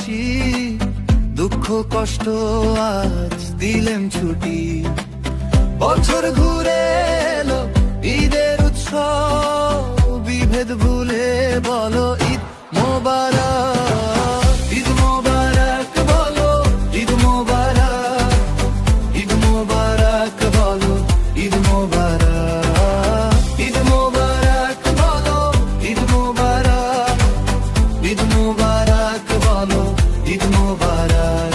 ভালোবাসি, দুঃখ কষ্ট আজ দিলেম ছুটি। বছর ঘুরে এলো, ঈদের উৎসব, বিভেদ ভুলে বলো ঈদ মোবারক, ঈদ মোবারক বলো, ঈদ মোবারক, ঈদ মোবারক বলো, ঈদ মোবারক, ঈদ মোবারক বলো, ঈদ মোবারক, ঈদ মোবারক বলো, ঈদ মোবারক।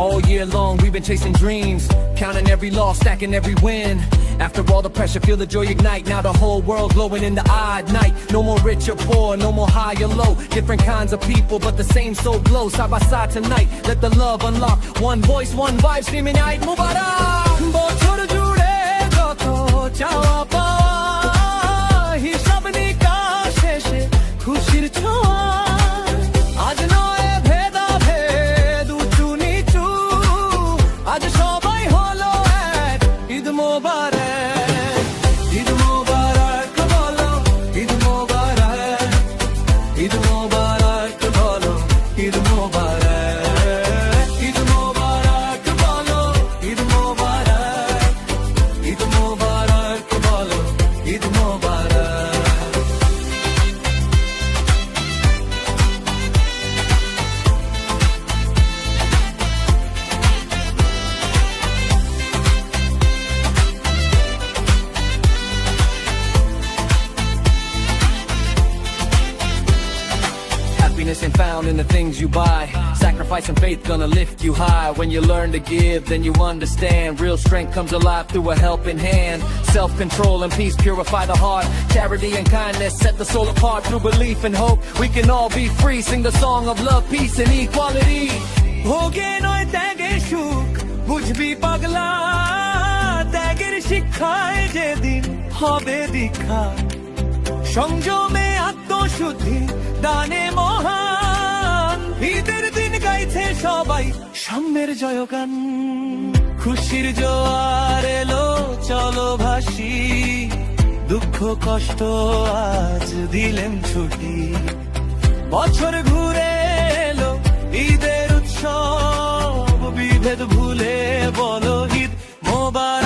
All year long we've been chasing dreams, counting every loss, stacking every win. After all the pressure, feel the joy ignite. Now the whole world glowing in the odd night. No more rich or poor, no more high or low. Different kinds of people, but the same soul glow. Side by side tonight, let the love unlock. One voice, one vibe, screaming Eid Mubarak. বছর জুড়ে যত চাওয়া পাওয়া, হিসাব নিকাশ শেষে খুশির ছোঁয়া। আজ নয় ভেদাভেদ, উঁচু নিচু, আজ সবাই হলো এক। ঈদ মোবারক, ঈদ মোবারক বলো, ঈদ মোবারক, ঈদ মোবারক বলো, ঈদ মোবারক, ঈদ মোবারক বলো, ঈদ মোবারক, ঈদ মোবারক বলো, ঈদ মোবারক। Happiness ain't found in the things you buy. Sacrifice and faith gonna lift you high. When you learn to give, then you understand. Real strength comes alive through a helping hand. Self-control and peace purify the heart. Charity and kindness set the soul apart. Through belief and hope, we can all be free. Sing the song of love, peace and equality. ভোগে নয় ত্যাগের সুখ, বুঝবি পাগলা, ত্যাগের শিক্ষায় যেদিন হবে দীক্ষা। সংযমে আত্মশুদ্ধি, দানে মহান, ঈদের দিন গাইছে সবাই সাম্যের জয়গান। খুশির জোয়ার এলো, চলো ভাসি, দুঃখ কষ্ট আজ দিলেম ছুটি। বছর ঘুরে এলো, ঈদের উৎসব, বিভেদ ভুলে বলো ঈদ মোবারক।